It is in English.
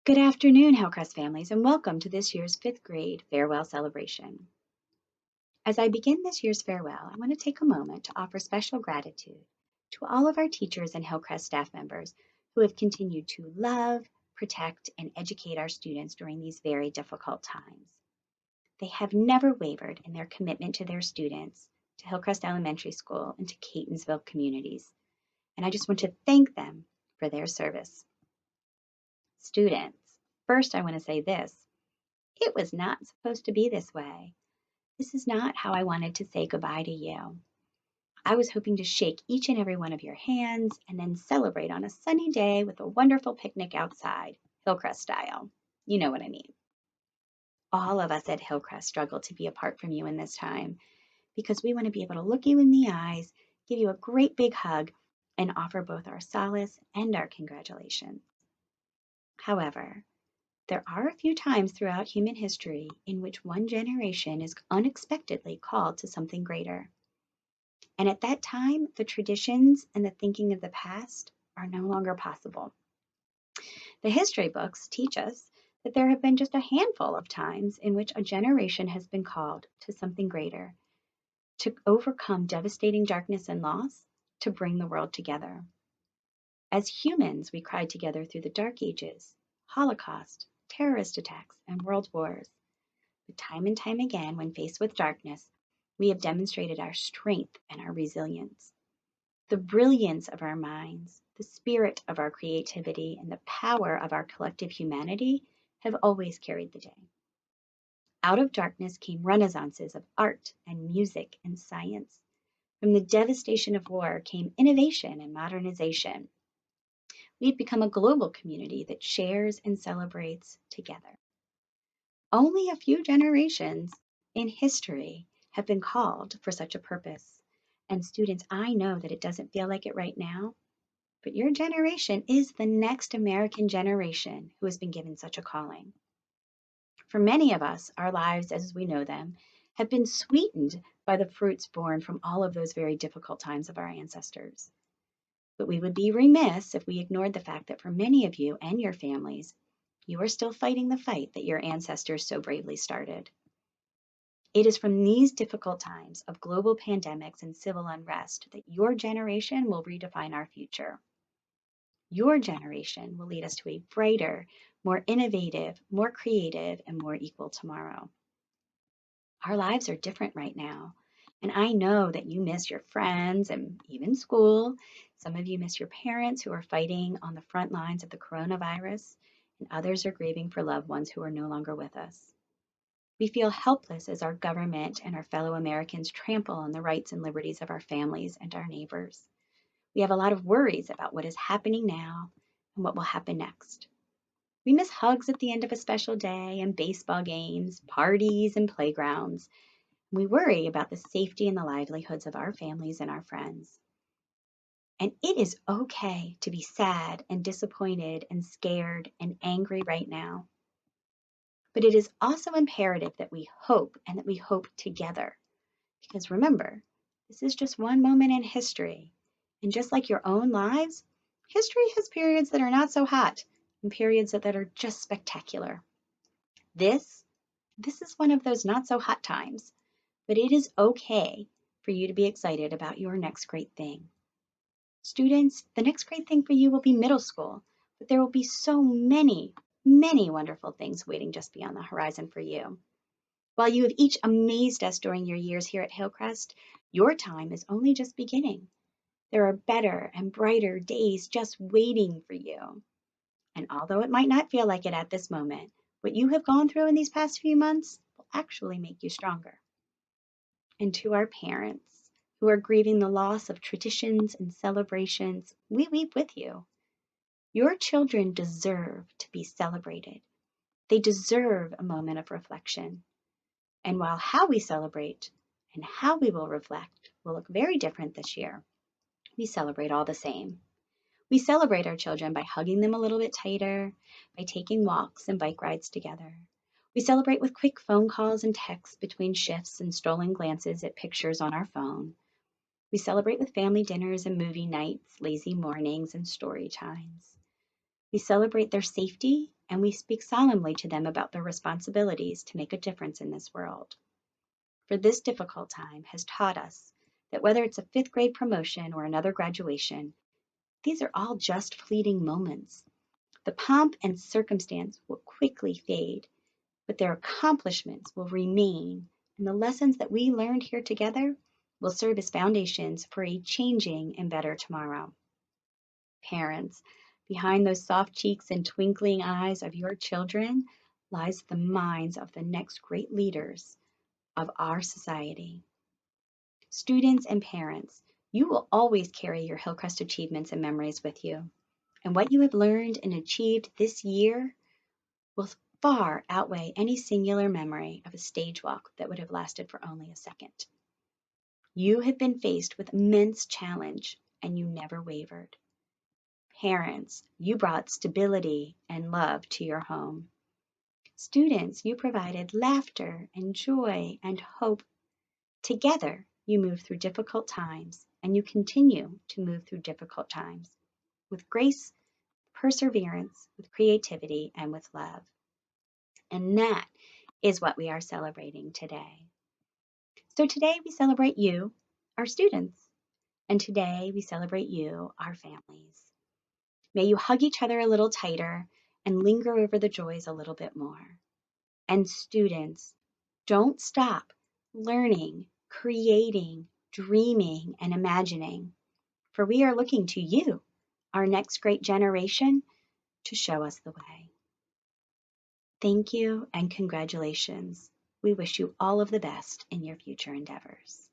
Good afternoon, Hillcrest families, and welcome to this year's 5th grade farewell celebration. As I begin this year's farewell, I want to take a moment to offer special gratitude to all of our teachers and Hillcrest staff members who have continued to love, protect, and educate our students during these very difficult times. They have never wavered in their commitment to their students, to Hillcrest Elementary School, and to Catonsville communities, and I just want to thank them for their service. Students, first I want to say this. It was not supposed to be this way. This is not how I wanted to say goodbye to you. I was hoping to shake each and every one of your hands and then celebrate on a sunny day with a wonderful picnic outside, Hillcrest style. You know what I mean. All of us at Hillcrest struggle to be apart from you in this time because we want to be able to look you in the eyes, give you a great big hug, and offer both our solace and our congratulations. However, there are a few times throughout human history in which one generation is unexpectedly called to something greater. And at that time, the traditions and the thinking of the past are no longer possible. The history books teach us that there have been just a handful of times in which a generation has been called to something greater, to overcome devastating darkness and loss, to bring the world together. As humans, we cried together through the Dark Ages, Holocaust, terrorist attacks, and world wars. But time and time again, when faced with darkness, we have demonstrated our strength and our resilience. The brilliance of our minds, the spirit of our creativity, and the power of our collective humanity have always carried the day. Out of darkness came renaissances of art and music and science. From the devastation of war came innovation and modernization. We've become a global community that shares and celebrates together. Only a few generations in history have been called for such a purpose. And students, I know that it doesn't feel like it right now, but your generation is the next American generation who has been given such a calling. For many of us, our lives as we know them have been sweetened by the fruits born from all of those very difficult times of our ancestors. But we would be remiss if we ignored the fact that for many of you and your families, you are still fighting the fight that your ancestors so bravely started. It is from these difficult times of global pandemics and civil unrest that your generation will redefine our future. Your generation will lead us to a brighter, more innovative, more creative, and more equal tomorrow. Our lives are different right now, and I know that you miss your friends and even school. Some of you miss your parents who are fighting on the front lines of the coronavirus, and others are grieving for loved ones who are no longer with us. We feel helpless as our government and our fellow Americans trample on the rights and liberties of our families and our neighbors. We have a lot of worries about what is happening now and what will happen next. We miss hugs at the end of a special day and baseball games, parties, and playgrounds. We worry about the safety and the livelihoods of our families and our friends. And it is okay to be sad and disappointed and scared and angry right now. But it is also imperative that we hope and that we hope together. Because remember, this is just one moment in history. And just like your own lives, history has periods that are not so hot and periods that are just spectacular. This is one of those not so hot times, but it is okay for you to be excited about your next great thing. Students, the next great thing for you will be middle school, but there will be so many, many wonderful things waiting just beyond the horizon for you. While you have each amazed us during your years here at Hillcrest, your time is only just beginning. There are better and brighter days just waiting for you. And although it might not feel like it at this moment, what you have gone through in these past few months will actually make you stronger. And to our parents who are grieving the loss of traditions and celebrations, we weep with you. Your children deserve to be celebrated. They deserve a moment of reflection. And while how we celebrate and how we will reflect will look very different this year, we celebrate all the same. We celebrate our children by hugging them a little bit tighter, by taking walks and bike rides together. We celebrate with quick phone calls and texts between shifts and stolen glances at pictures on our phone. We celebrate with family dinners and movie nights, lazy mornings, and story times. We We celebrate their safety and we speak solemnly to them about their responsibilities to make a difference in this world. For this difficult time has taught us that whether it's a fifth grade promotion or another graduation, these are all just fleeting moments. The pomp and circumstance will quickly fade, but their accomplishments will remain, and the lessons that we learned here together will serve as foundations for a changing and better tomorrow. Parents, behind those soft cheeks and twinkling eyes of your children lies the minds of the next great leaders of our society. Students and parents, you will always carry your Hillcrest achievements and memories with you. And what you have learned and achieved this year will far outweigh any singular memory of a stage walk that would have lasted for only a second. You have been faced with immense challenge and you never wavered. Parents, you brought stability and love to your home. Students, you provided laughter and joy and hope. Together, you move through difficult times and you continue to move through difficult times with grace, perseverance, with creativity, and with love. And that is what we are celebrating today. So today we celebrate you, our students, and today we celebrate you, our families. May you hug each other a little tighter and linger over the joys a little bit more. And students, don't stop learning, creating, dreaming, and imagining, for we are looking to you, our next great generation, to show us the way. Thank you and congratulations. We wish you all of the best in your future endeavors.